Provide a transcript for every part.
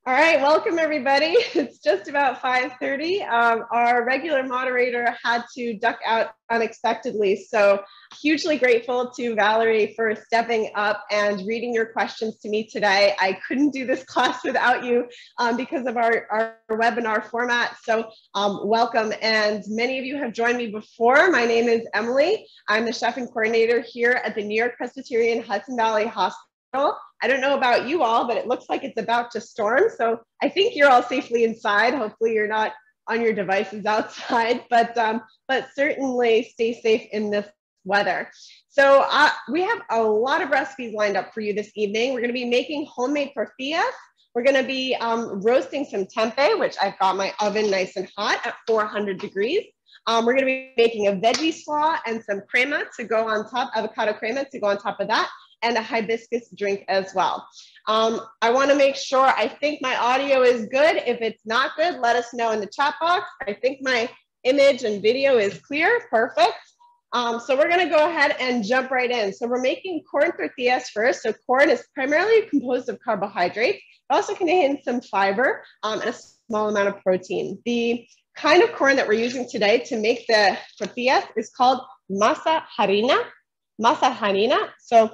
All right, welcome everybody. It's just about 5:30. Our regular moderator had to duck out unexpectedly, so hugely grateful to Valerie for stepping up and reading your questions to me today. I couldn't do this class without you because of our webinar format, so welcome. And many of you have joined me before. My name is Emily. I'm the chef and coordinator here at the New York-Presbyterian Hudson Valley Hospital. I don't know about you all, but it looks like it's about to storm. So I think you're all safely inside. Hopefully you're not on your devices outside, but certainly stay safe in this weather. So we have a lot of recipes lined up for you this evening. We're going to be making homemade tortillas. We're going to be roasting some tempeh, which I've got my oven nice and hot at 400 degrees. We're going to be making a veggie slaw and some crema to go on top, avocado crema to go on top of that, and a hibiscus drink as well. I want to make sure, I think my audio is good. If it's not good, let us know in the chat box. I think my image and video is clear. Perfect. So we're going to go ahead and jump right in. So we're making corn tortillas first. So corn is primarily composed of carbohydrates. It also contains some fiber and a small amount of protein. The kind of corn that we're using today to make the tortillas is called masa harina. Masa harina. So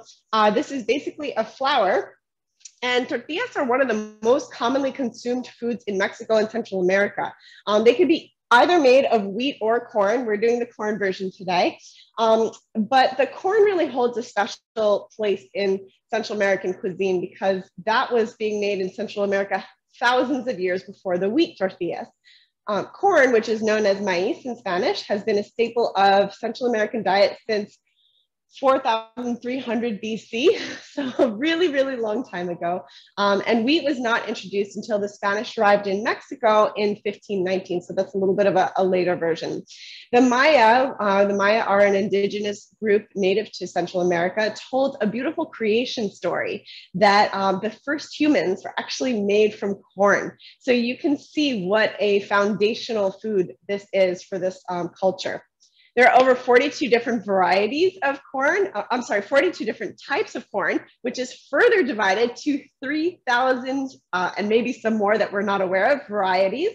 this is basically a flour, and tortillas are one of the most commonly consumed foods in Mexico and Central America. They could be either made of wheat or corn. We're doing the corn version today, but the corn really holds a special place in Central American cuisine because that was being made in Central America thousands of years before the wheat tortillas. Corn, which is known as maíz in Spanish, has been a staple of Central American diet since 4,300 BC, so a really, really long time ago. And wheat was not introduced until the Spanish arrived in Mexico in 1519, so that's a little bit of a later version. The Maya are an indigenous group native to Central America, told a beautiful creation story that the first humans were actually made from corn. So you can see what a foundational food this is for this culture. There are over 42 different varieties of corn. 42 different types of corn, which is further divided to 3,000 and maybe some more that we're not aware of varieties.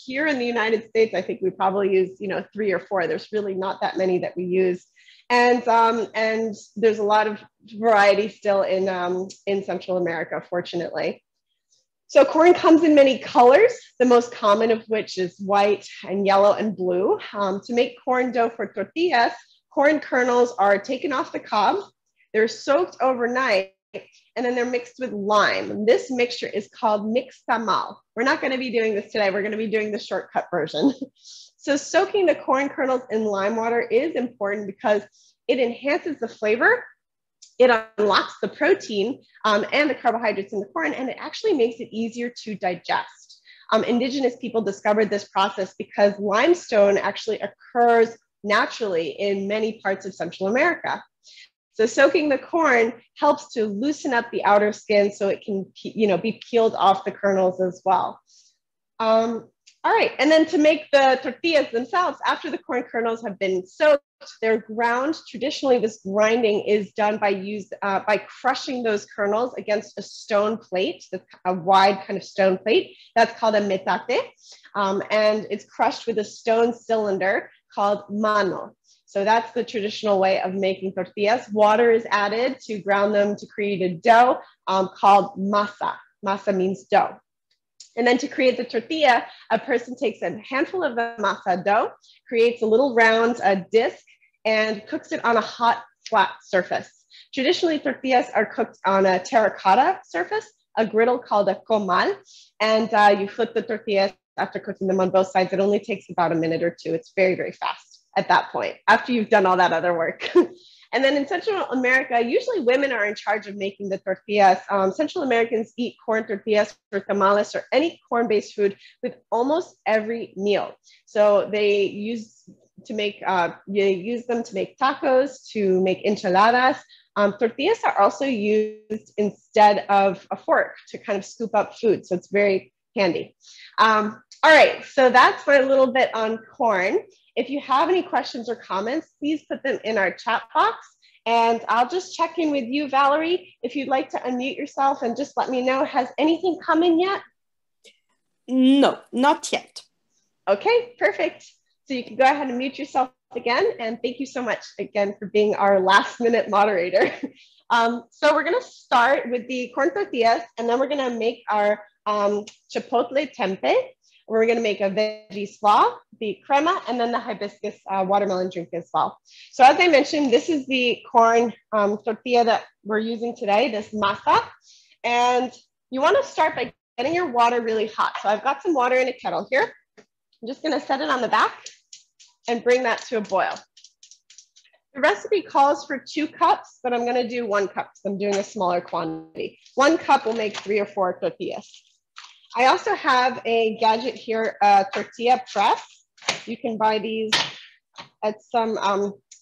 Here in the United States, I think we probably use 3 or 4. There's really not that many that we use. And there's a lot of variety still in Central America, fortunately. So corn comes in many colors, the most common of which is white and yellow and blue. To make corn dough for tortillas, corn kernels are taken off the cob, they're soaked overnight, and then they're mixed with lime. This mixture is called nixtamal. We're not going to be doing this today, we're going to be doing the shortcut version. So soaking the corn kernels in lime water is important because it enhances the flavor. It unlocks the protein and the carbohydrates in the corn, and it actually makes it easier to digest. Indigenous people discovered this process because limestone actually occurs naturally in many parts of Central America. So soaking the corn helps to loosen up the outer skin so it can be peeled off the kernels as well. All right, and then to make the tortillas themselves, after the corn kernels have been soaked, they're ground. Traditionally, this grinding is done by crushing those kernels against a stone plate, a wide kind of stone plate. That's called a metate, and it's crushed with a stone cylinder called mano. So that's the traditional way of making tortillas. Water is added to ground them to create a dough called masa. Masa means dough. And then to create the tortilla, a person takes a handful of the masa dough, creates a little round disc, and cooks it on a hot, flat surface. Traditionally, tortillas are cooked on a terracotta surface, a griddle called a comal, and you flip the tortillas after cooking them on both sides. It only takes about a minute or two. It's very, very fast at that point, after you've done all that other work. And then in Central America, usually women are in charge of making the tortillas. Central Americans eat corn tortillas or tamales or any corn-based food with almost every meal. So they use them to make tacos, to make enchiladas. Tortillas are also used instead of a fork to kind of scoop up food. So it's very handy. All right, so that's my little bit on corn. If you have any questions or comments, please put them in our chat box And I'll just check in with you, Valerie, if you'd like to unmute yourself and just let me know, has anything come in yet? No, not yet. Okay, perfect. So you can go ahead and mute yourself again. And thank you so much again for being our last minute moderator. So we're gonna start with the corn tortillas, and then we're gonna make our Chipotle tempeh. We're gonna make a veggie slaw, the crema, and then the hibiscus watermelon drink as well. So as I mentioned, this is the corn tortilla that we're using today, this masa. And you wanna start by getting your water really hot. So I've got some water in a kettle here. I'm just gonna set it on the back and bring that to a boil. The recipe calls for 2 cups, but I'm gonna do 1 cup, so I'm doing a smaller quantity. 1 cup will make 3 or 4 tortillas. I also have a gadget here, a tortilla press. You can buy these at some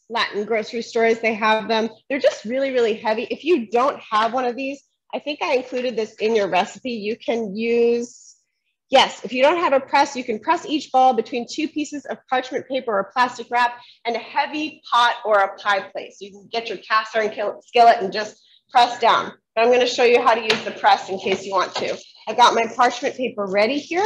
Latin grocery stores. They have them. They're just really, really heavy. If you don't have one of these, I think I included this in your recipe. You can use, yes, if you don't have a press, you can press each ball between 2 pieces of parchment paper or plastic wrap and a heavy pot or a pie plate. So you can get your cast iron skillet and just press down. But I'm going to show you how to use the press in case you want to. I've got my parchment paper ready here,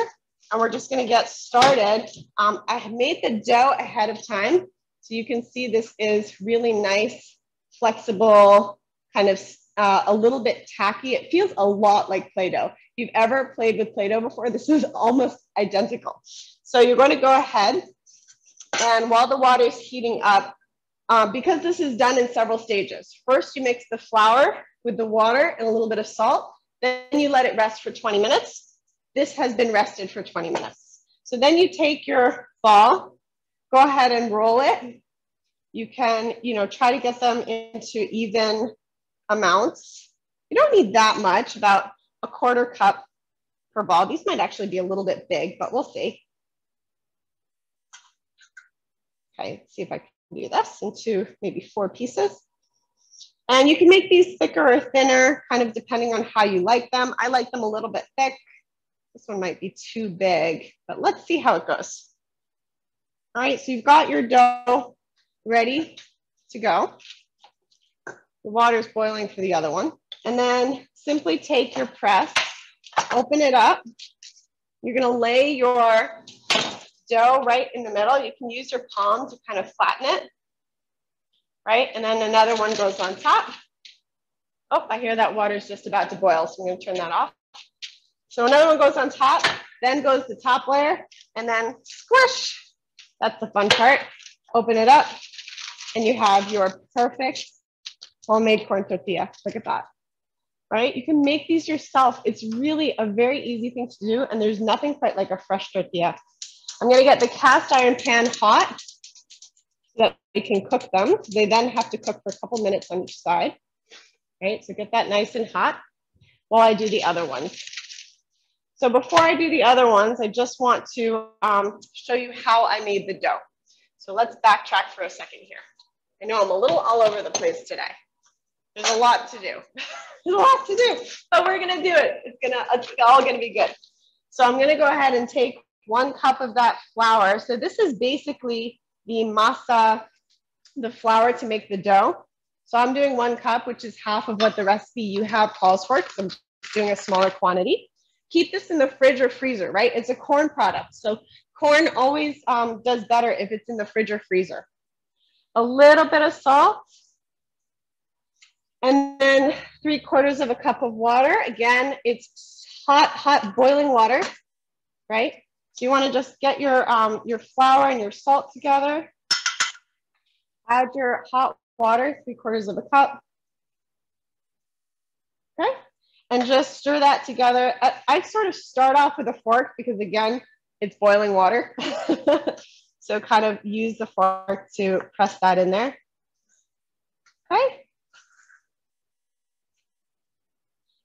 and we're just going to get started. I have made the dough ahead of time, so you can see this is really nice, flexible, kind of a little bit tacky. It feels a lot like Play-Doh. If you've ever played with Play-Doh before, this is almost identical. So you're going to go ahead, and while the water is heating up, because this is done in several stages. First, you mix the flour with the water and a little bit of salt. Then you let it rest for 20 minutes. This has been rested for 20 minutes. So then you take your ball, go ahead and roll it. You can, try to get them into even amounts. You don't need that much, about a 1/4 cup per ball. These might actually be a little bit big, but we'll see. Okay, let's see if I can do this into maybe 4 pieces. And you can make these thicker or thinner, kind of depending on how you like them. I like them a little bit thick. This one might be too big, but let's see how it goes. All right, so you've got your dough ready to go. The water's boiling for the other one. And then simply take your press, open it up. You're gonna lay your dough right in the middle. You can use your palm to kind of flatten it, right? And then another one goes on top. Oh, I hear that water's just about to boil, so I'm gonna turn that off. So another one goes on top, then goes the top layer, and then squish. That's the fun part. Open it up, and you have your perfect homemade corn tortilla. Look at that, right? You can make these yourself. It's really a very easy thing to do, and there's nothing quite like a fresh tortilla. I'm gonna get the cast iron pan hot so that we can cook them. They then have to cook for a couple minutes on each side, right? So get that nice and hot while I do the other ones. So before I do the other ones, I just want to show you how I made the dough. So let's backtrack for a second here. I know I'm a little all over the place today. There's a lot to do. There's a lot to do, but we're gonna do it. It's all gonna be good. So I'm gonna go ahead and take 1 cup of that flour. So this is basically the masa, the flour to make the dough. So I'm doing 1 cup, which is half of what the recipe you have calls for, because I'm doing a smaller quantity. Keep this in the fridge or freezer, right? It's a corn product. So corn always does better if it's in the fridge or freezer. A little bit of salt. And then 3/4 of a cup of water. Again, it's hot, boiling water, right? So you want to just get your flour and your salt together. Add your hot water, 3/4 of a cup. Okay. And just stir that together. I sort of start off with a fork because, again, it's boiling water. So kind of use the fork to press that in there. Okay.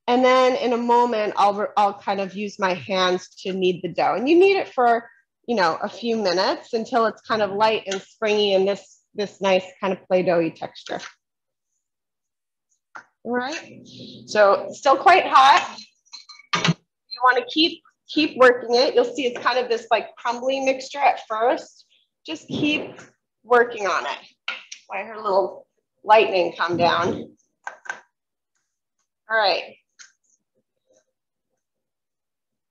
And then in a moment, I'll kind of use my hands to knead the dough. And you knead it for, a few minutes until it's kind of light and springy and this nice kind of Play-Doh-y texture. All right, so still quite hot. You want to keep working it. You'll see it's kind of this like crumbly mixture at first. Just keep working on it. I heard a little lightning come down. All right.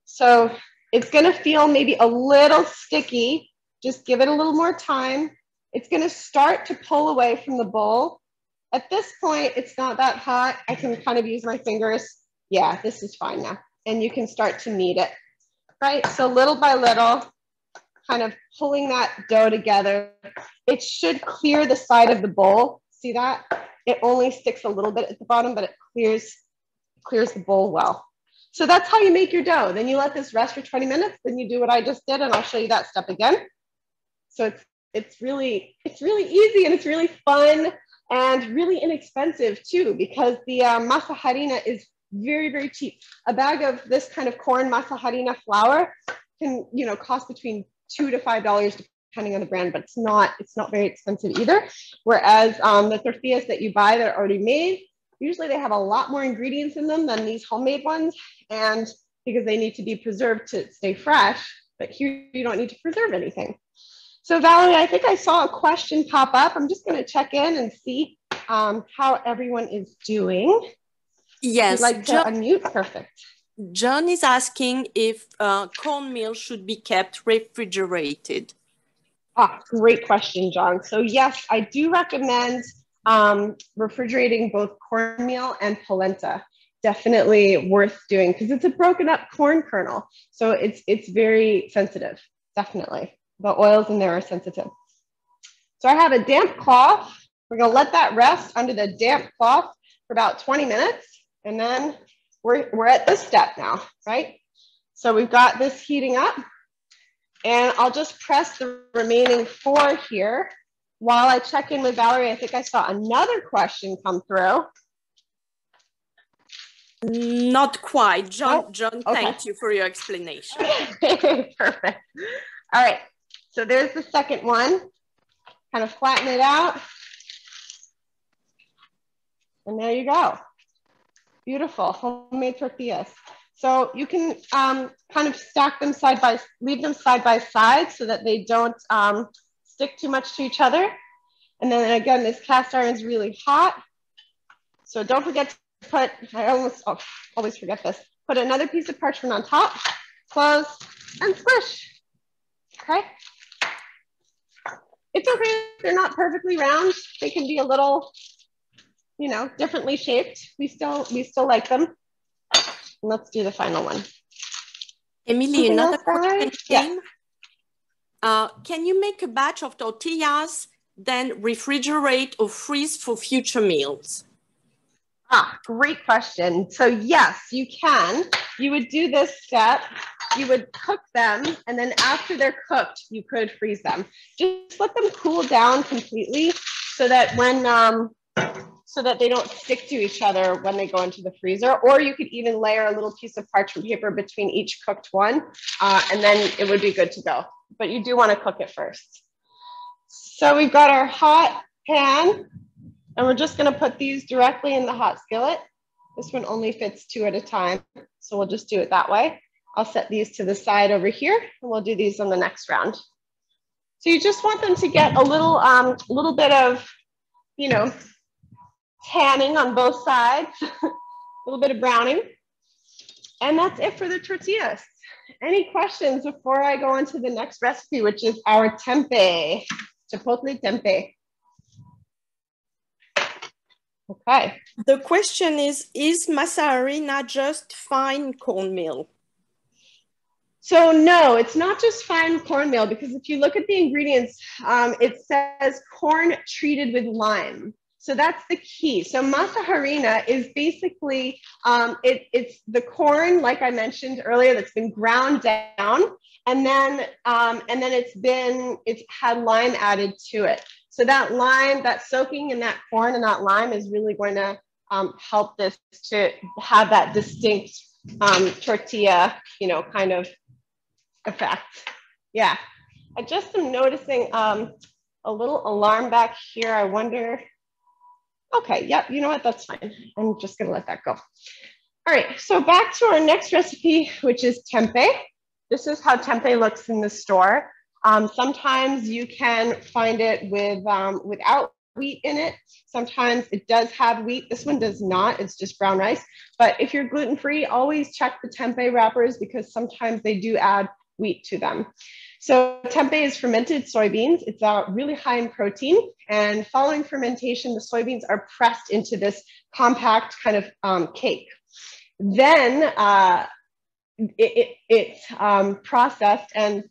So it's gonna feel maybe a little sticky. Just give it a little more time. It's gonna start to pull away from the bowl. At this point, it's not that hot. I can kind of use my fingers. Yeah, this is fine now. And you can start to knead it, right? So little by little, kind of pulling that dough together. It should clear the side of the bowl. See that? It only sticks a little bit at the bottom, but it clears the bowl well. So that's how you make your dough. Then you let this rest for 20 minutes. Then you do what I just did, and I'll show you that step again. So it's really easy, and it's really fun and really inexpensive too, because the masa harina is very, very cheap. A bag of this kind of corn masa harina flour can, cost between $2 to $5 depending on the brand, but it's not very expensive either. Whereas the tortillas that you buy that are already made, usually they have a lot more ingredients in them than these homemade ones, and because they need to be preserved to stay fresh, but here you don't need to preserve anything. So Valerie, I think I saw a question pop up. I'm just going to check in and see how everyone is doing. Yes. I'd like to unmute. Perfect. John is asking if cornmeal should be kept refrigerated. Great question, John. So yes, I do recommend refrigerating both cornmeal and polenta. Definitely worth doing because it's a broken up corn kernel. So it's very sensitive, definitely. The oils in there are sensitive. So I have a damp cloth. We're gonna let that rest under the damp cloth for about 20 minutes. And then we're at this step now, right? So we've got this heating up, and I'll just press the remaining 4 here while I check in with Valerie. I think I saw another question come through. Not quite. John, Oh, John, okay. Thank you for your explanation. Perfect. All right, so there's the second one. Kind of flatten it out. And there you go. Beautiful, homemade tortillas. So you can kind of stack them leave them side by side so that they don't stick too much to each other. And then again, this cast iron is really hot. So don't forget to put, I always forget this, put another piece of parchment on top, close, and squish, okay? It's okay if they're not perfectly round. They can be a little, differently shaped. We still like them. Let's do the final one. Emily, another question came. Yeah. Can you make a batch of tortillas, then refrigerate or freeze for future meals? Great question. So yes, you can. You would do this step. You would cook them, and then after they're cooked, you could freeze them. Just let them cool down completely so that so that they don't stick to each other when they go into the freezer. Or you could even layer a little piece of parchment paper between each cooked one, and then it would be good to go. But you do want to cook it first. So we've got our hot pan, and we're just going to put these directly in the hot skillet. This one only fits 2 at a time, so we'll just do it that way. I'll set these to the side over here, and we'll do these on the next round. So you just want them to get a little bit of, tanning on both sides, a little bit of browning. And that's it for the tortillas. Any questions before I go on to the next recipe, which is our tempeh, Chipotle tempeh? Okay. The question is masa harina just fine cornmeal? So no, it's not just fine cornmeal, because if you look at the ingredients, it says corn treated with lime. So that's the key. So masa harina is basically, it's the corn, like I mentioned earlier, that's been ground down, and then it's had lime added to it. So that lime, that soaking in that corn and that lime is really going to help this to have that distinct tortilla, kind of effect. Yeah, I just am noticing a little alarm back here. I wonder. Okay, yep, you know what, that's fine. I'm just gonna let that go. All right, so back to our next recipe, which is tempeh. This is how tempeh looks in the store. Sometimes you can find it with without wheat in it. Sometimes it does have wheat. This one does not. It's just brown rice. But if you're gluten-free, always check the tempeh wrappers because sometimes they do add wheat to them. So tempeh is fermented soybeans. It's really high in protein. And following fermentation, the soybeans are pressed into this compact kind of cake. Then it's processed, and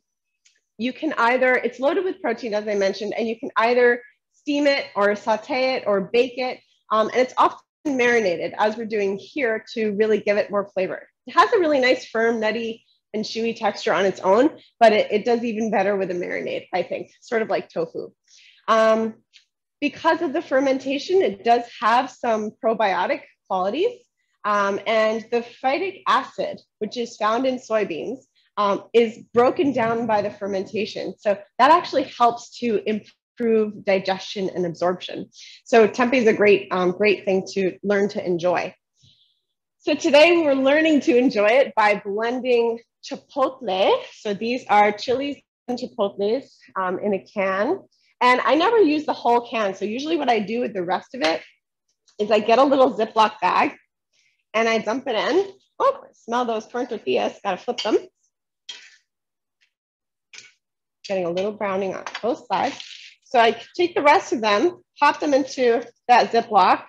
you can either, it's loaded with protein, as I mentioned, and you can either steam it or saute it or bake it. And it's often marinated, as we're doing here, to really give it more flavor. It has a really nice, firm, nutty, and chewy texture on its own, but it does even better with a marinade, I think, sort of like tofu. Because of the fermentation, it does have some probiotic qualities. And the phytic acid, which is found in soybeans, is broken down by the fermentation. So that actually helps to improve digestion and absorption. So tempeh is a great thing to learn to enjoy. So today we're learning to enjoy it by blending chipotle. So these are chilies and chipotles in a can. And I never use the whole can. So usually what I do with the rest of it is I get a little Ziploc bag and I dump it in. Oh, smell those corn tortillas. Gotta flip them. Getting a little browning on both sides. So I take the rest of them, pop them into that Ziploc,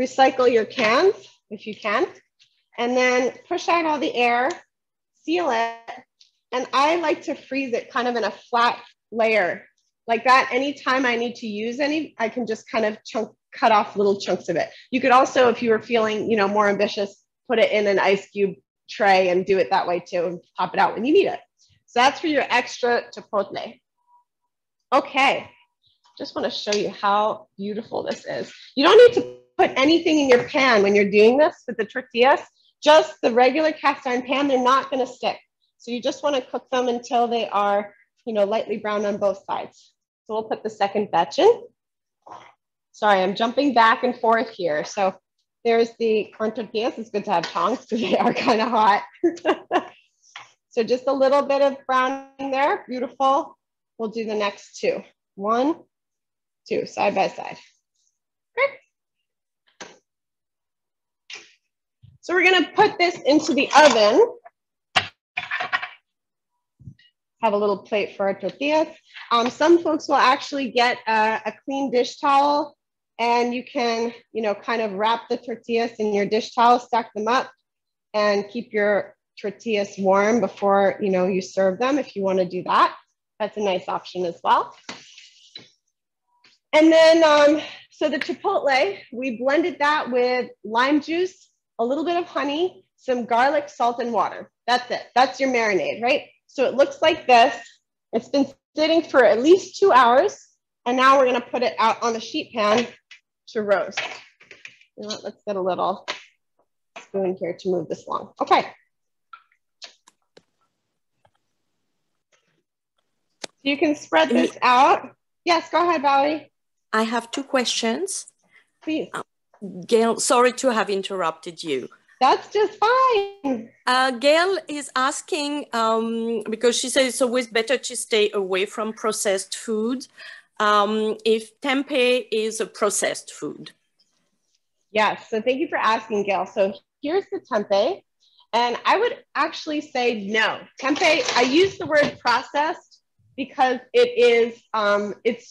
recycle your cans if you can, and then push out all the air, seal it. And I like to freeze it kind of in a flat layer like that. Anytime I need to use any, I can just kind of cut off little chunks of it. You could also, if you were feeling, more ambitious, put it in an ice cube tray and do it that way too, and pop it out when you need it. So that's for your extra chipotle. Okay, just want to show you how beautiful this is. You don't need to put anything in your pan when you're doing this with the tortillas, just the regular cast iron pan. They're not going to stick. So you just want to cook them until they are, lightly brown on both sides. So we'll put the second batch in. Sorry, I'm jumping back and forth here. So there's the corn tortillas. It's good to have tongs because they are kind of hot. So just a little bit of browning there. Beautiful. We'll do the next two. 1, 2, side by side. Okay. So we're going to put this into the oven. Have a little plate for our tortillas. Some folks will actually get a clean dish towel, and you can, kind of wrap the tortillas in your dish towel, stack them up, and keep your tortillas warm before, you serve them if you want to do that. That's a nice option as well. And then, so the chipotle, we blended that with lime juice, a little bit of honey, some garlic, salt, and water. That's it. That's your marinade, right? So it looks like this. It's been sitting for at least 2 hours. And now we're going to put it out on the sheet pan to roast. Let's get a little spoon here to move this along. Okay. You can spread this out. Yes, go ahead, Valerie. I have 2 questions. Please. Gail, sorry to have interrupted you. That's just fine. Gail is asking, because she says it's always better to stay away from processed food, if tempeh is a processed food. Yes, so thank you for asking, Gail. So here's the tempeh, and I would actually say no. Tempeh, I use the word processed because it's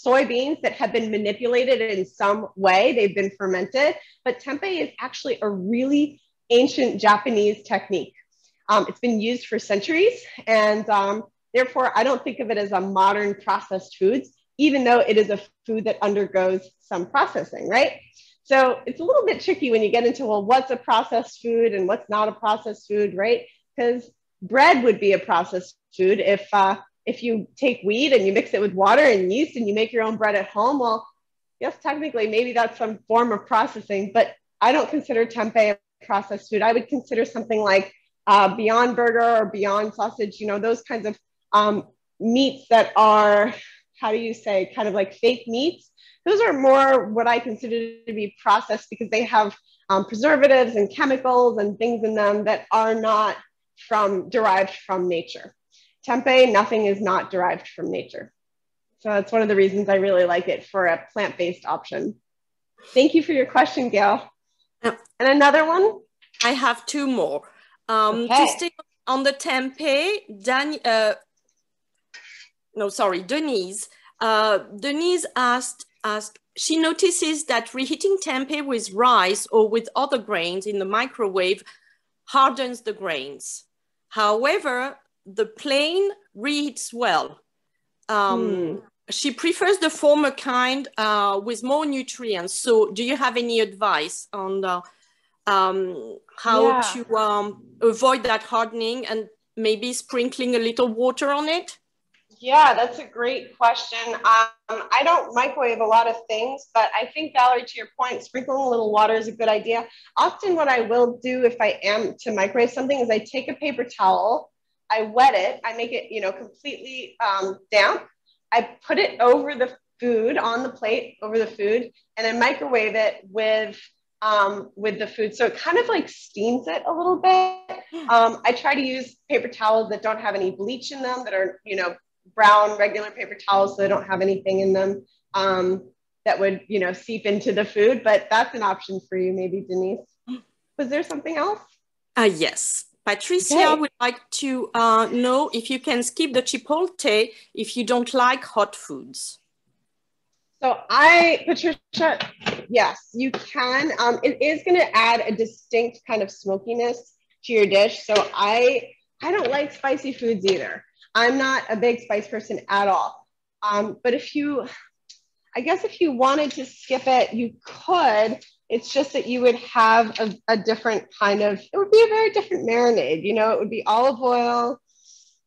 soybeans that have been manipulated in some way. They've been fermented, but tempeh is actually a really ancient Japanese technique. It's been used for centuries, and therefore I don't think of it as a modern processed foods, even though it is a food that undergoes some processing, right? So it's a little bit tricky when you get into, well, what's a processed food and what's not a processed food, right? Because bread would be a processed food if you take wheat and you mix it with water and yeast and you make your own bread at home. Well, yes, technically, maybe that's some form of processing, but I don't consider tempeh a processed food. I would consider something like Beyond Burger or Beyond Sausage, those kinds of meats that are, how do you say, kind of like fake meats. Those are more what I consider to be processed because they have preservatives and chemicals and things in them that are not derived from nature. Tempeh, nothing is not derived from nature. So that's one of the reasons I really like it for a plant-based option. Thank you for your question, Gail. And another one? I have two more. Okay. To stay on the tempeh, Denise. Denise asked, she notices that reheating tempeh with rice or with other grains in the microwave hardens the grains. However, the plain reheats well. She prefers the former kind with more nutrients. So do you have any advice on how to avoid that hardening and maybe sprinkling a little water on it? Yeah, that's a great question. I don't microwave a lot of things, but I think, Valerie, to your point, sprinkling a little water is a good idea. Often what I will do if I am to microwave something is I take a paper towel, I wet it, I make it, completely damp. I put it over the food, on the plate, over the food, and I microwave it with the food. So it kind of like steams it a little bit. I try to use paper towels that don't have any bleach in them, that are, brown regular paper towels, so they don't have anything in them that would, seep into the food. But that's an option for you, maybe, Denise. Was there something else? Yes. Patricia would like to know if you can skip the Chipotle if you don't like hot foods. So Patricia, yes, you can. It is going to add a distinct kind of smokiness to your dish. So I don't like spicy foods either. I'm not a big spice person at all. But if you wanted to skip it, you could. It's just that you would have a different kind of, it would be a very different marinade. It would be olive oil.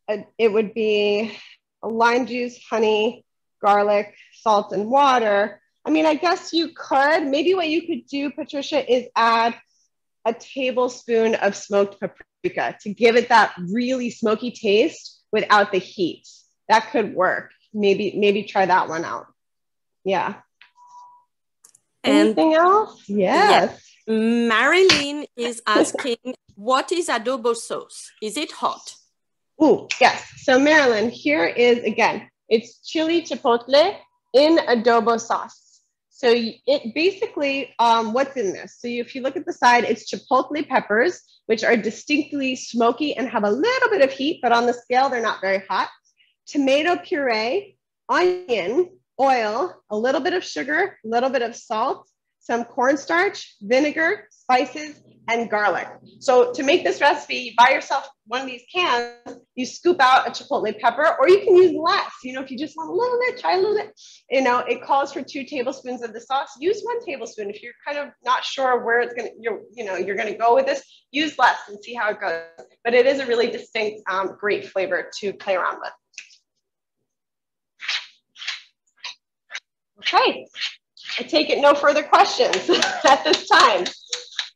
It would be lime juice, honey, garlic, salt, and water. I mean, I guess you could. Maybe what you could do, Patricia, is add a tablespoon of smoked paprika to give it that really smoky taste without the heat. That could work. Maybe try that one out. Yeah. Anything else? Yes. Marilyn is asking, what is adobo sauce? Is it hot? Oh, yes. So Marilyn, here is, again, it's chili chipotle in adobo sauce. So it basically, what's in this? So if you look at the side, it's chipotle peppers, which are distinctly smoky and have a little bit of heat, but on the scale, they're not very hot. Tomato puree, onion, oil, a little bit of sugar, a little bit of salt, some cornstarch, vinegar, spices, and garlic. So to make this recipe, you buy yourself one of these cans, you scoop out a chipotle pepper, or you can use less. If you just want a little bit, try a little bit. It calls for 2 tablespoons of the sauce. Use 1 tablespoon. If you're kind of not sure where it's going to, you're going to go with this, use less and see how it goes. But it is a really distinct, great flavor to play around with. Okay. I take it no further questions at this time.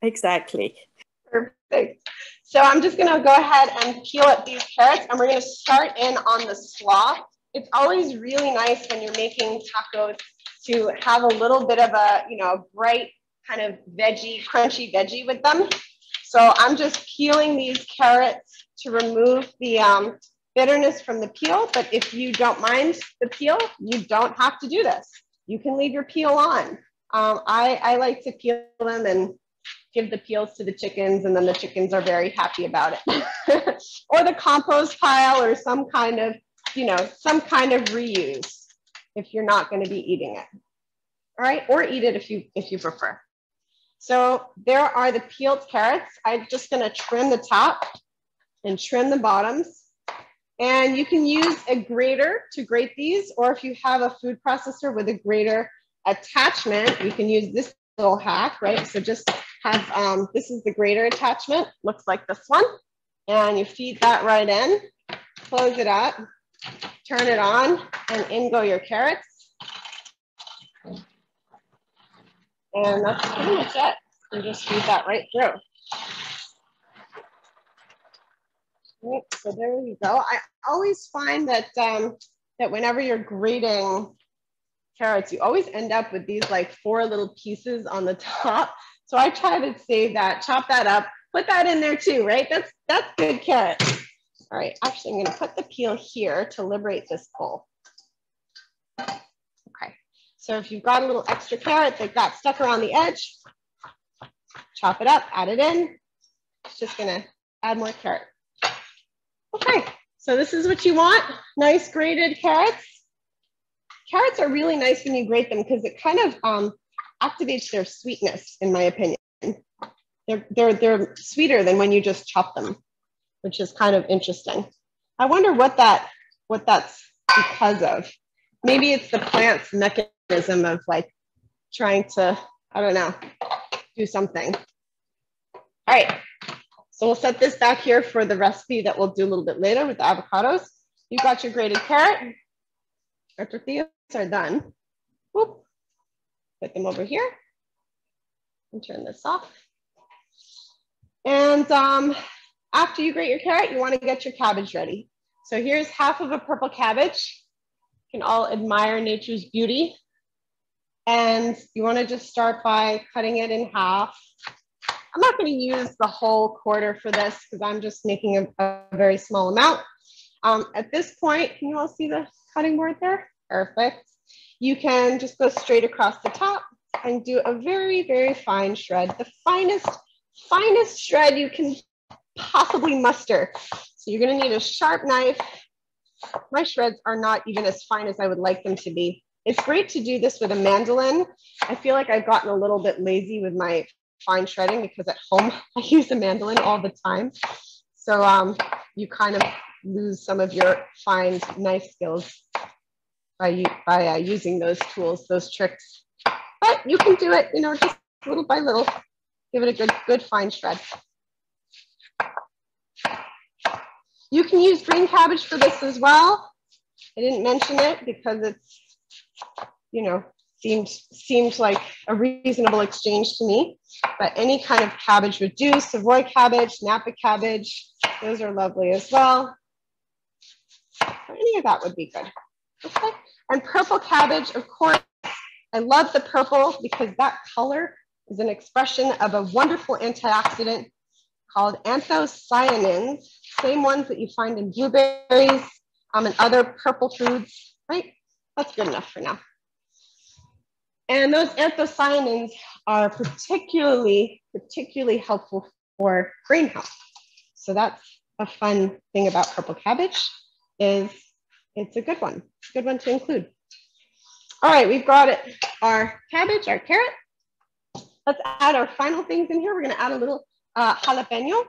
Exactly. Perfect. So I'm just going to go ahead and peel up these carrots, and we're going to start in on the slaw. It's always really nice when you're making tacos to have a little bit of a, bright kind of veggie, crunchy veggie with them. So I'm just peeling these carrots to remove the bitterness from the peel. But if you don't mind the peel, you don't have to do this. You can leave your peel on. I like to peel them and give the peels to the chickens, and then the chickens are very happy about it. Or the compost pile, or some kind of reuse if you're not going to be eating it. All right, or eat it if you prefer. So there are the peeled carrots. I'm just going to trim the top and trim the bottoms. And you can use a grater to grate these, or if you have a food processor with a grater attachment, you can use this little hack, right? So just have, this is the grater attachment, looks like this one. And you feed that right in, close it up, turn it on, and in go your carrots. And that's pretty much it. You just feed that right through. Right, so there you go. I always find that that whenever you're grating carrots, you always end up with these like 4 little pieces on the top. So I try to save that, chop that up, put that in there too, right? That's good carrots. All right, actually I'm gonna put the peel here to liberate this bowl. So if you've got a little extra carrot that got stuck around the edge, chop it up, add it in. It's just gonna add more carrot. Okay, so this is what you want, nice grated carrots. Carrots are really nice when you grate them because it kind of activates their sweetness, in my opinion. They're sweeter than when you just chop them, which is kind of interesting. I wonder what that's because of. Maybe it's the plant's mechanism of like trying to, I don't know, do something. All right, so we'll set this back here for the recipe that we'll do a little bit later with the avocados. You've got your grated carrot. Our tortillas are done. Whoop. Put them over here and turn this off. And after you grate your carrot, you want to get your cabbage ready. So here's half of a purple cabbage. You can all admire nature's beauty. And you want to just start by cutting it in half. I'm not going to use the whole quarter for this because I'm just making a very small amount. At this point, can you all see the cutting board there? Perfect. You can just go straight across the top and do a very, very fine shred. The finest shred you can possibly muster. So you're going to need a sharp knife. My shreds are not even as fine as I would like them to be. It's great to do this with a mandolin. I feel like I've gotten a little bit lazy with my fine shredding because at home I use a mandolin all the time. So you kind of lose some of your fine knife skills by using those tools, those tricks. But you can do it, you know, just little by little. Give it a good fine shred. You can use green cabbage for this as well. I didn't mention it because it's, you know, seemed like a reasonable exchange to me. But any kind of cabbage would do. Savoy cabbage, Napa cabbage, those are lovely as well. Any of that would be good. Okay. And purple cabbage, of course. I love the purple because that color is an expression of a wonderful antioxidant called anthocyanins, same ones that you find in blueberries and other purple foods, right? That's good enough for now. And those anthocyanins are particularly helpful for brain health. So that's a fun thing about purple cabbage is it's a good one to include. All right, we've got it, our cabbage, our carrot. Let's add our final things in here. We're gonna add a little jalapeno.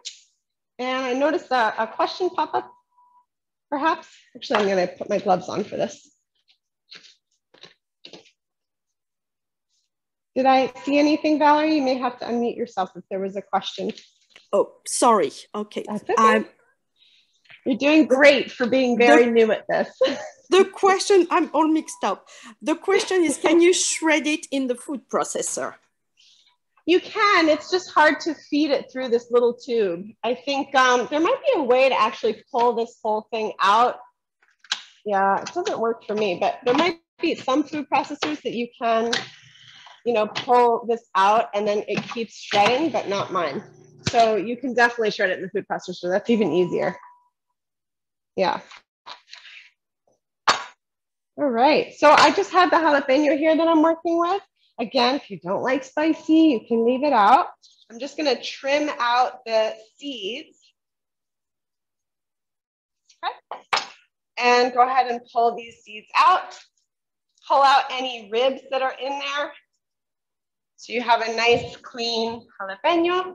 And I noticed a question pop up, perhaps. Actually, I'm gonna put my gloves on for this. Did I see anything, Valerie? You may have to unmute yourself if there was a question. Oh, sorry. Okay. That's okay. You're doing great for being very new at this. The question, I'm all mixed up. The question is, can you shred it in the food processor? You can. It's just hard to feed it through this little tube. I think there might be a way to actually pull this whole thing out. Yeah, it doesn't work for me, but there might be some food processors that you can, you know, pull this out and then it keeps shredding, but not mine. So you can definitely shred it in the food processor. That's even easier. Yeah. All right. So I just have the jalapeno here that I'm working with. Again, if you don't like spicy, you can leave it out. I'm just going to trim out the seeds. Okay. And go ahead and pull these seeds out. Pull out any ribs that are in there. So you have a nice, clean jalapeno.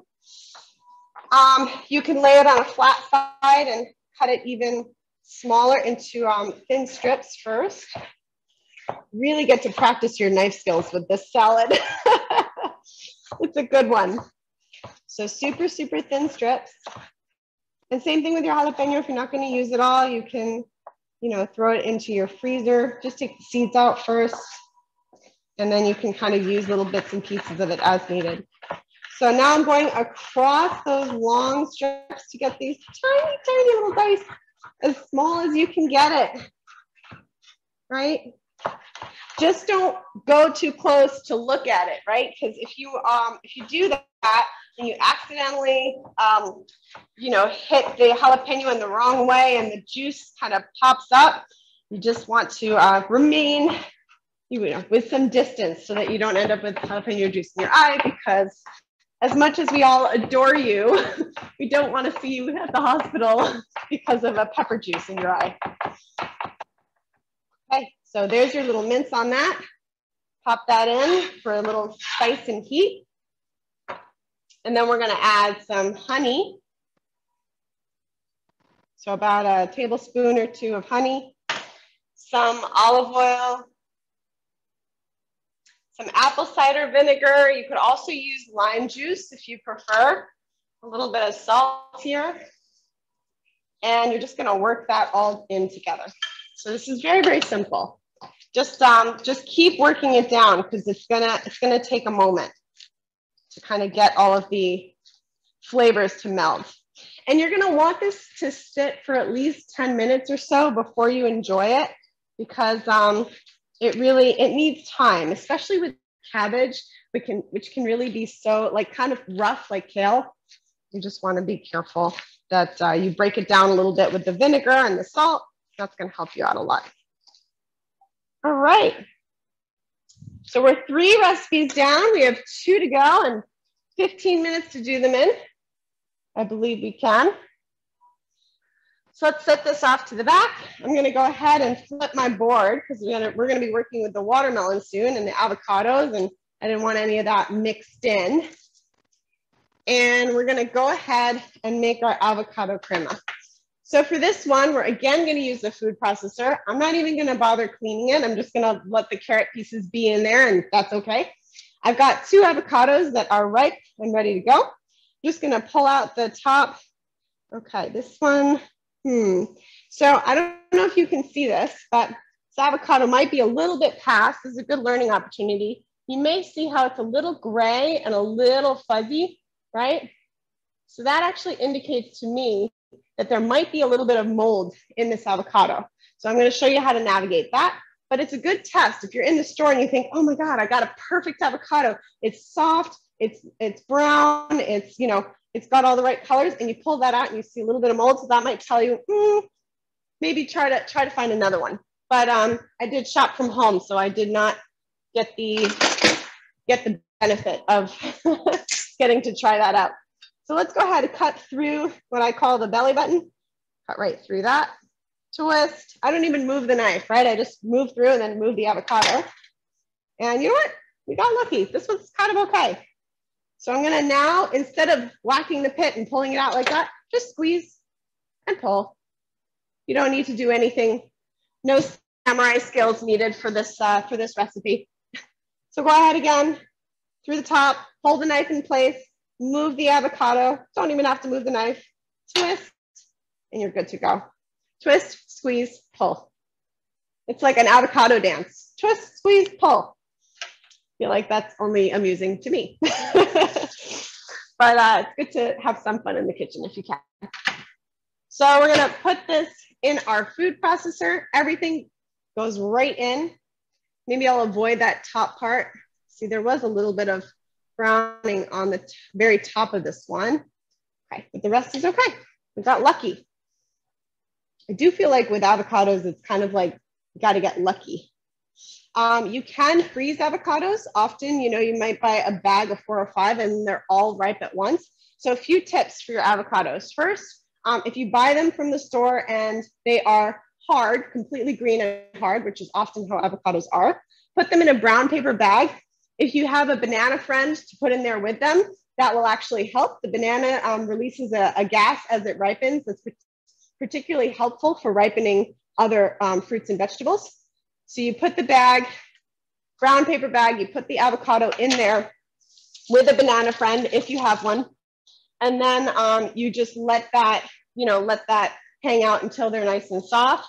You can lay it on a flat side and cut it even smaller into thin strips first. Really get to practice your knife skills with this salad. It's a good one. So super, super thin strips. And same thing with your jalapeno. If you're not going to use it all, you can, you know, throw it into your freezer. Just take the seeds out first. And then you can kind of use little bits and pieces of it as needed. So now I'm going across those long strips to get these tiny, tiny little dice as small as you can get it, right? Just don't go too close to look at it, right? Because if you do that and you accidentally, you know, hit the jalapeno in the wrong way and the juice kind of pops up, you just want to remain with some distance so that you don't end up with jalapeno juice in your eye, because as much as we all adore you, we don't want to see you at the hospital because of a pepper juice in your eye. Okay, so there's your little mince on that. Pop that in for a little spice and heat. And then we're going to add some honey. So about a tablespoon or two of honey, some olive oil, some apple cider vinegar. You could also use lime juice if you prefer. A little bit of salt here. And you're just going to work that all in together. So this is very, very simple. Just keep working it down, because it's gonna take a moment to kind of get all of the flavors to melt. And you're gonna want this to sit for at least 10 minutes or so before you enjoy it, because it needs time, especially with cabbage, which can really be so kind of rough, like kale. You just want to be careful that you break it down a little bit with the vinegar and the salt. That's going to help you out a lot. All right. So we're 3 recipes down. We have 2 to go and 15 minutes to do them in. I believe we can. So let's set this off to the back. I'm going to go ahead and flip my board, because we're going to be working with the watermelon soon and the avocados, and I didn't want any of that mixed in. And we're going to go ahead and make our avocado crema. So for this one, we're again going to use the food processor. I'm not even going to bother cleaning it. I'm just going to let the carrot pieces be in there, and that's okay. I've got 2 avocados that are ripe and ready to go. I'm just going to pull out the top. Okay, this one. So I don't know if you can see this, but this avocado might be a little bit past. This is a good learning opportunity. You may see how it's a little gray and a little fuzzy, right? So that actually indicates to me that there might be a little bit of mold in this avocado. So I'm going to show you how to navigate that. But it's a good test. If you're in the store and you think, oh my God, I got a perfect avocado. It's soft, it's brown, it's got all the right colors, and you pull that out and you see a little bit of mold. So that might tell you, maybe try to find another one. But I did shop from home, so I did not get the benefit of getting to try that out. So let's go ahead and cut through what I call the belly button. Cut right through that. Twist. I don't even move the knife, right? I just move through and then move the avocado. And you know what? We got lucky. This one's kind of okay. So I'm going to now, instead of whacking the pit and pulling it out like that, just squeeze and pull. You don't need to do anything. No samurai skills needed for this recipe. So go ahead again, through the top, hold the knife in place, move the avocado. Don't even have to move the knife. Twist, and you're good to go. Twist, squeeze, pull. It's like an avocado dance. Twist, squeeze, pull. I feel like that's only amusing to me. But it's good to have some fun in the kitchen if you can. So we're going to put this in our food processor. Everything goes right in. Maybe I'll avoid that top part. See, there was a little bit of browning on the very top of this one. Okay, but the rest is okay. We got lucky. I do feel like with avocados, it's kind of like you got to get lucky. You can freeze avocados. Often, you might buy a bag of 4 or 5 and they're all ripe at once. So a few tips for your avocados. First, if you buy them from the store and they are hard, completely green and hard, which is often how avocados are, put them in a brown paper bag. If you have a banana friend to put in there with them, that will actually help. The banana releases a gas as it ripens. That's particularly helpful for ripening other fruits and vegetables. So you put the bag, brown paper bag, you put the avocado in there with a banana friend if you have one. And then you just let that hang out until they're nice and soft.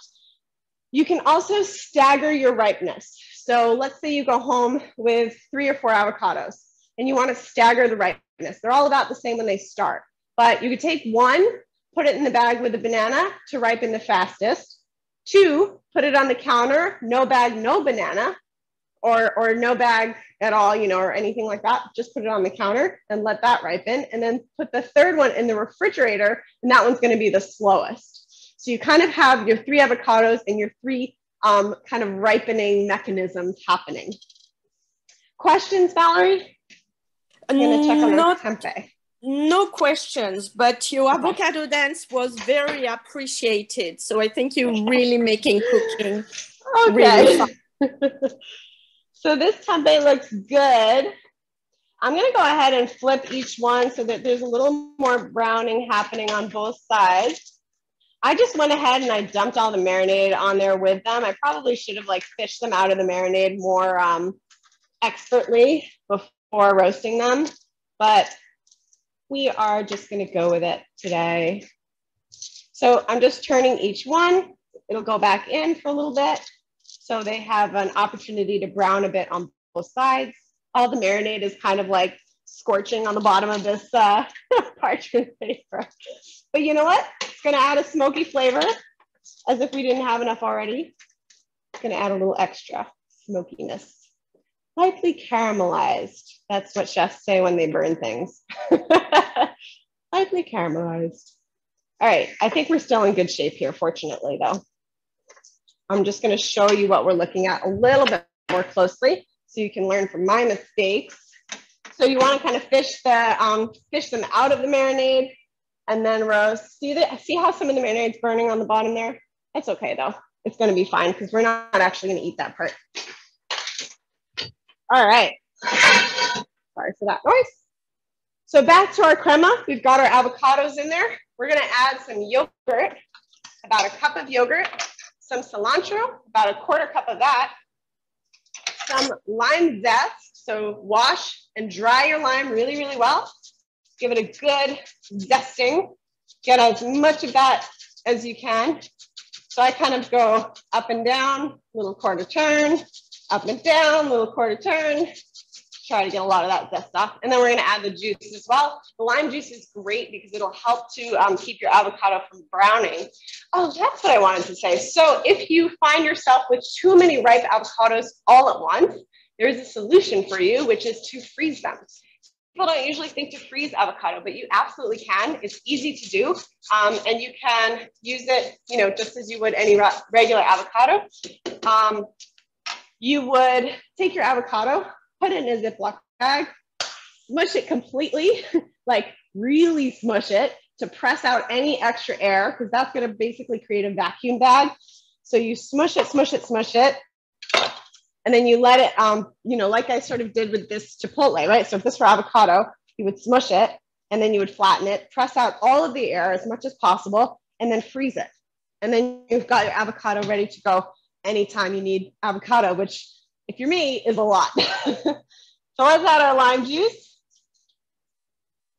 You can also stagger your ripeness. So let's say you go home with 3 or 4 avocados and you want to stagger the ripeness. They're all about the same when they start, but you could take 1, put it in the bag with the banana to ripen the fastest. 2, put it on the counter, no bag, no banana, or no bag at all, or anything like that. Just put it on the counter and let that ripen. And then put the 3rd one in the refrigerator, and that one's going to be the slowest. So you kind of have your 3 avocados and your 3 kind of ripening mechanisms happening. Questions, Valerie? I'm going to check on our tempeh. No questions, but your avocado dance was very appreciated. So I think you're really making cooking really fun. So this tempeh looks good. I'm going to go ahead and flip each one so that there's a little more browning happening on both sides. I just went ahead and I dumped all the marinade on there with them. I probably should have like fished them out of the marinade more expertly before roasting them, but we are just going to go with it today. So I'm just turning each one. It'll go back in for a little bit so they have an opportunity to brown a bit on both sides. All the marinade is kind of like scorching on the bottom of this parchment paper. But you know what? It's going to add a smoky flavor as if we didn't have enough already. It's going to add a little extra smokiness. Lightly caramelized. That's what chefs say when they burn things. Lightly caramelized. All right, I think we're still in good shape here, fortunately, though. I'm just going to show you what we're looking at a little bit more closely so you can learn from my mistakes. So you want to kind of fish them out of the marinade and then roast. See how some of the marinade's burning on the bottom there? That's okay, though. It's going to be fine because we're not actually going to eat that part. All right. Sorry for that noise. So back to our crema. We've got our avocados in there. We're going to add some yogurt, about a cup of yogurt, some cilantro, about a quarter cup of that, some lime zest. So wash and dry your lime really, really well. Give it a good zesting. Get as much of that as you can. So I kind of go up and down, little quarter turn, up and down, little quarter turn. Try to get a lot of that zest off. And then we're going to add the juice as well. The lime juice is great because it'll help to keep your avocado from browning. Oh, that's what I wanted to say. So if you find yourself with too many ripe avocados all at once, there's a solution for you, which is to freeze them. People don't usually think to freeze avocado, but you absolutely can. It's easy to do. And you can use it, you know, just as you would any regular avocado. You would take your avocado, put it in a Ziploc bag, smush it completely, like really smush it to press out any extra air, because that's going to basically create a vacuum bag. So you smush it, smush it, smush it. And then you let it, you know, like I sort of did with this Chipotle, right? So if this were avocado, you would smush it and then you would flatten it, press out all of the air as much as possible, and then freeze it. And then you've got your avocado ready to go anytime you need avocado, which if you're me is a lot. So let's add our lime juice.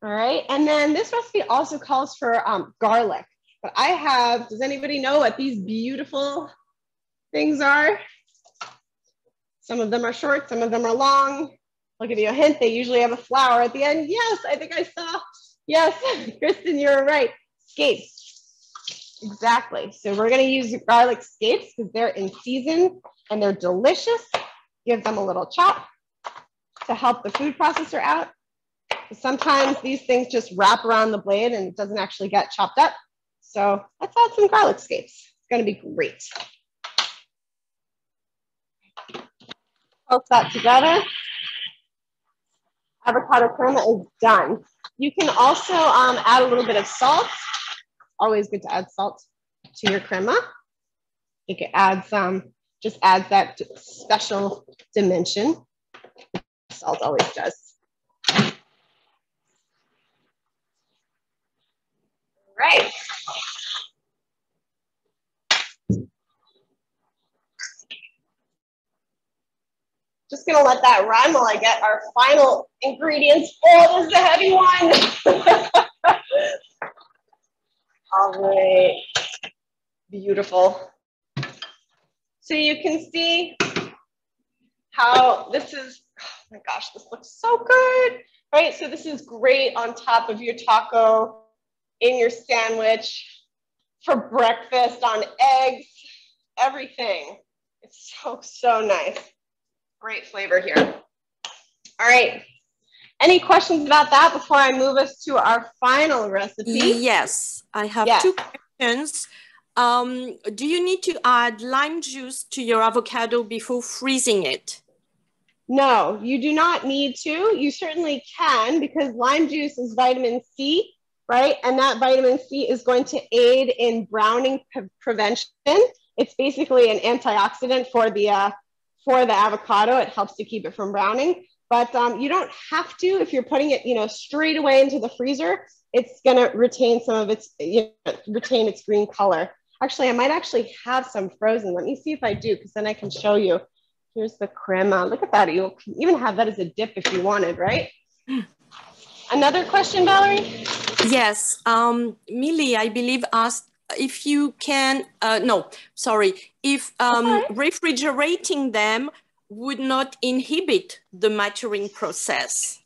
All right. And then this recipe also calls for garlic, but I have, does anybody know what these beautiful things are? Some of them are short, some of them are long. I'll give you a hint. They usually have a flower at the end. Yes, I think I saw. Yes, Kristen, you're right. Scapes. Exactly. So we're going to use garlic scapes because they're in season and they're delicious. Give them a little chop to help the food processor out. Sometimes these things just wrap around the blade and it doesn't actually get chopped up. So let's add some garlic scapes. It's going to be great. Pulse that together. Avocado crema is done. You can also add a little bit of salt. Always good to add salt to your crema. You can add some, just adds that special dimension. Salt always does. Right. Just gonna let that run while I get our final ingredients. Oh, this is a heavy one. All right, beautiful. So you can see how this is, oh my gosh, this looks so good, right? So this is great on top of your taco, in your sandwich, for breakfast, on eggs, everything. It's so, so nice. Great flavor here. All right. Any questions about that before I move us to our final recipe? Yes, I have two questions. Do you need to add lime juice to your avocado before freezing it? No, you do not need to. You certainly can, because lime juice is vitamin C, right? And that vitamin C is going to aid in browning prevention. It's basically an antioxidant for the avocado. It helps to keep it from browning. But you don't have to. If you're putting it, straight away into the freezer, it's going to retain some of its, retain its green color. Actually, I might actually have some frozen. Let me see if I do, because then I can show you. Here's the crema. Look at that. You can even have that as a dip if you wanted, right? Another question, Valerie? Yes. Millie, I believe, asked if you can, if refrigerating them would not inhibit the maturing process.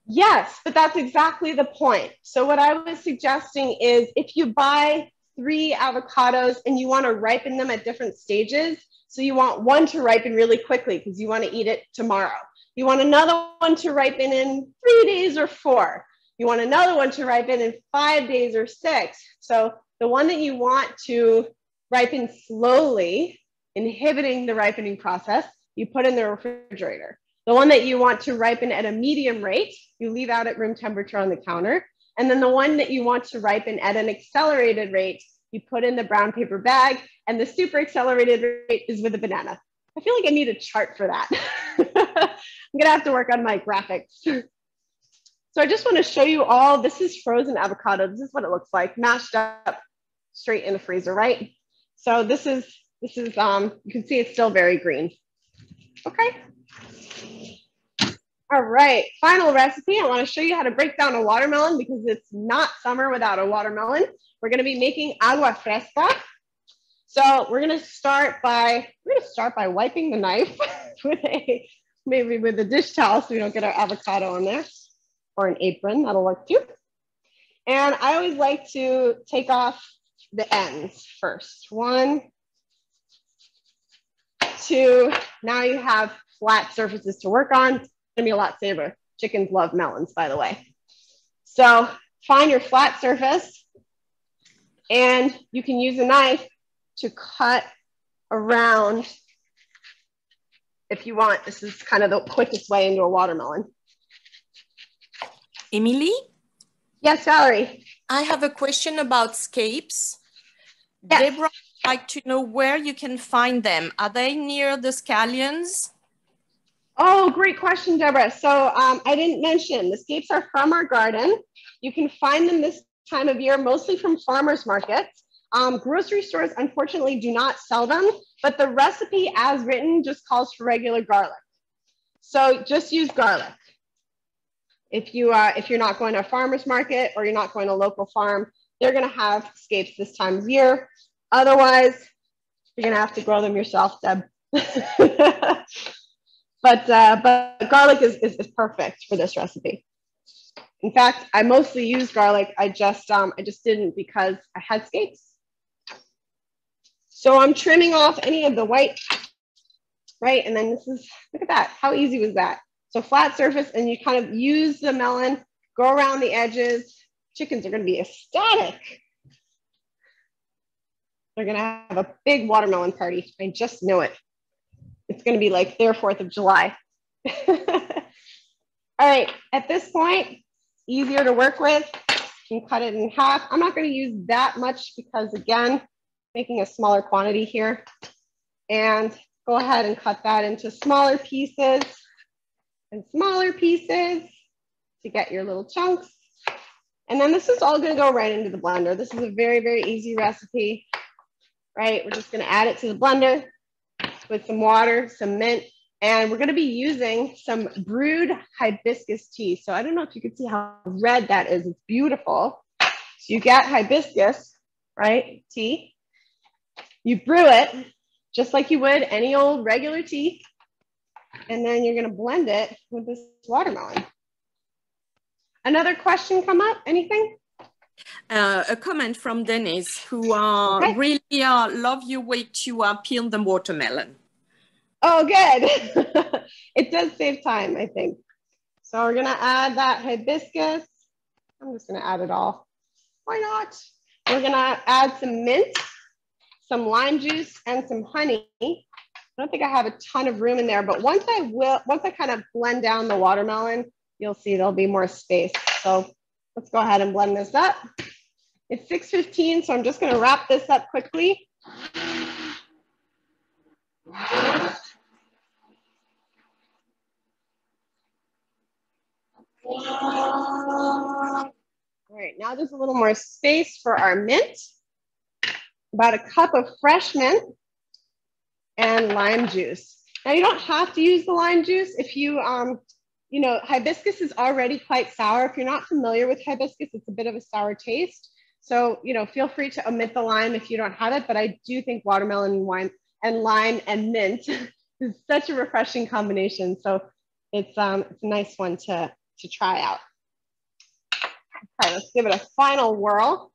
Yes, but that's exactly the point. So what I was suggesting is if you buy 3 avocados and you want to ripen them at different stages, so you want one to ripen really quickly because you want to eat it tomorrow. You want another one to ripen in 3 days or 4. You want another one to ripen in 5 days or 6. So the one that you want to ripen slowly, inhibiting the ripening process, you put in the refrigerator. The one that you want to ripen at a medium rate, you leave out at room temperature on the counter. And then the one that you want to ripen at an accelerated rate, you put in the brown paper bag, and the super accelerated rate is with a banana. I feel like I need a chart for that. I'm gonna have to work on my graphics. So I just wanna show you all, this is frozen avocado. This is what it looks like, mashed up straight in the freezer, right? So this is you can see it's still very green. Okay. All right, final recipe. I want to show you how to break down a watermelon because it's not summer without a watermelon. We're going to be making agua fresca. So we're going to start by wiping the knife with a dish towel so we don't get our avocado on there, or an apron. That'll work too. And I always like to take off the ends first. 1, 2. Now you have flat surfaces to work on. Gonna be a lot safer. Chickens love melons, by the way. So find your flat surface, and you can use a knife to cut around if you want. This is kind of the quickest way into a watermelon. Emily? Yes, Valerie. I have a question about scapes. Yes. Deborah would like to know where you can find them. Are they near the scallions? Oh, great question, Deborah. So I didn't mention, the scapes are from our garden. You can find them this time of year, mostly from farmers markets. Grocery stores, unfortunately, do not sell them, but the recipe as written just calls for regular garlic. So just use garlic. If you're not going to a farmer's market or you're not going to a local farm, they're gonna have scapes this time of year. Otherwise, you're gonna have to grow them yourself, Deb. But garlic is perfect for this recipe. In fact, I mostly use garlic. I just didn't because I had scapes. So I'm trimming off any of the white, right? And then look at that. How easy was that? So flat surface, and you kind of use the melon, go around the edges. Chickens are gonna be ecstatic. They're gonna have a big watermelon party. I just know it. It's going to be like their 4th of July. All right, at this point, easier to work with. You can cut it in half. I'm not going to use that much because, again, making a smaller quantity here. And go ahead and cut that into smaller pieces and smaller pieces to get your little chunks. And then this is all going to go right into the blender. This is a very, very easy recipe, right? We're just going to add it to the blender with some water, some mint, and we're going to be using some brewed hibiscus tea. So I don't know if you can see how red that is. It's beautiful. So you get hibiscus, right, tea. You brew it just like you would any old regular tea, and then you're going to blend it with this watermelon. Another question come up? Anything? A comment from Dennis, who really love your way to peel the watermelon. Oh, good. It does save time, I think. So we're gonna add that hibiscus. I'm just gonna add it all. Why not? We're gonna add some mint. some lime juice, and some honey. I don't think I have a ton of room in there, but once I kind of blend down the watermelon, you'll see there'll be more space. So let's go ahead and blend this up. It's 6:15, so I'm just going to wrap this up quickly. All right, now there's a little more space for our mint. About a cup of fresh mint and lime juice. Now you don't have to use the lime juice if you, you know, hibiscus is already quite sour. If you're not familiar with hibiscus, it's a bit of a sour taste. So, you know, feel free to omit the lime if you don't have it, but I do think watermelon and wine and lime and mint is such a refreshing combination. So it's a nice one to try out. All right, let's give it a final whirl.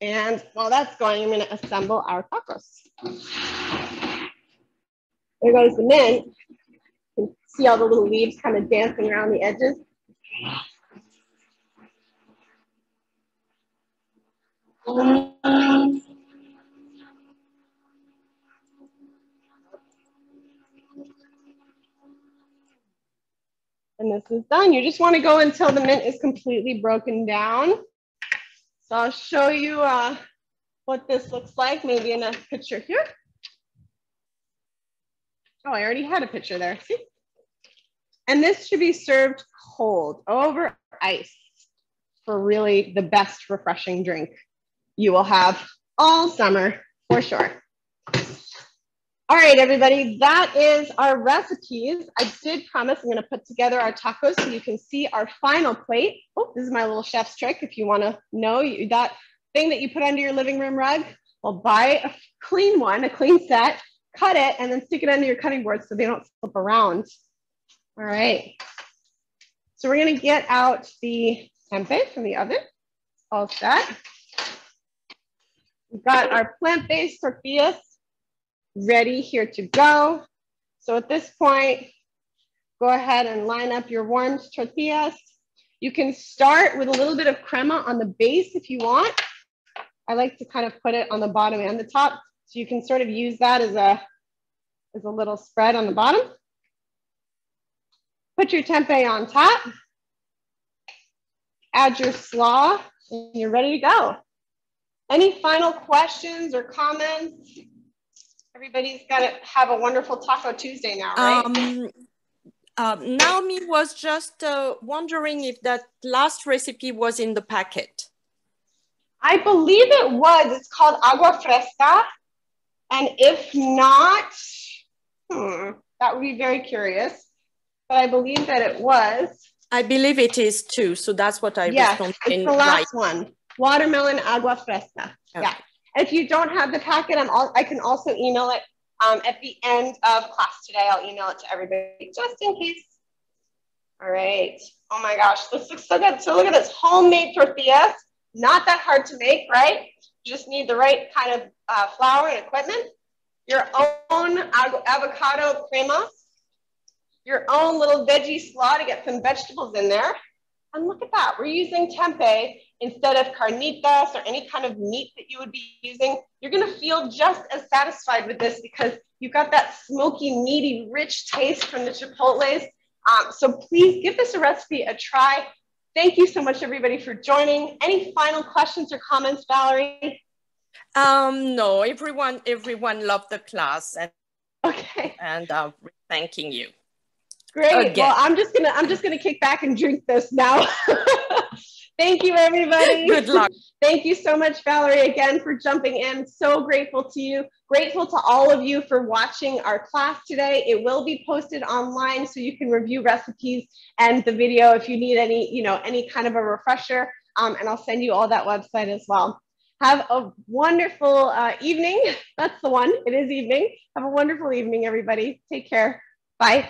And while that's going, I'm going to assemble our tacos. There goes the mint. You can see all the little leaves kind of dancing around the edges. And this is done. You just want to go until the mint is completely broken down. So I'll show you what this looks like, maybe in a picture here. Oh, I already had a picture there, see? And this should be served cold over ice for really the best refreshing drink you will have all summer for sure. All right, everybody, that is our recipes. I did promise I'm gonna put together our tacos so you can see our final plate. Oh, this is my little chef's trick. If you wanna know that thing that you put under your living room rug, well, buy a clean one, a clean set, cut it, and then stick it under your cutting board so they don't slip around. All right. So we're gonna get out the tempeh from the oven, all set. We've got our plant-based tortillas ready here to go. So at this point, go ahead and line up your warmed tortillas. You can start with a little bit of crema on the base if you want. I like to kind of put it on the bottom and the top, so you can sort of use that as a little spread on the bottom. Put your tempeh on top. Add your slaw, and you're ready to go. Any final questions or comments? Everybody's got to have a wonderful Taco Tuesday now, right? Naomi was just wondering if that last recipe was in the packet. I believe it was. It's called agua fresca. And if not, that would be very curious. But I believe that it was. I believe it is too. So that's what I responded. Yes, it's the last one. Watermelon agua fresca. Okay. Yeah. If you don't have the packet, I can also email it at the end of class today. I'll email it to everybody just in case. All right. Oh my gosh, this looks so good. So look at this, homemade tortillas. Not that hard to make, right? You just need the right kind of flour and equipment. Your own avocado crema. Your own little veggie slaw to get some vegetables in there. And look at that, we're using tempeh instead of carnitas or any kind of meat that you would be using. You're gonna feel just as satisfied with this because you've got that smoky, meaty, rich taste from the chipotles. So please give this a recipe a try. Thank you so much, everybody, for joining. Any final questions or comments, Valerie? No, everyone loved the class. And, okay. And thanking you. Great. Again. Well, I'm just gonna kick back and drink this now. Thank you, everybody. Good luck. Thank you so much, Valerie, again, for jumping in. So grateful to you. Grateful to all of you for watching our class today. It will be posted online so you can review recipes and the video if you need any kind of a refresher. And I'll send you all that website as well. Have a wonderful evening. That's the one. It is evening. Have a wonderful evening, everybody. Take care. Bye.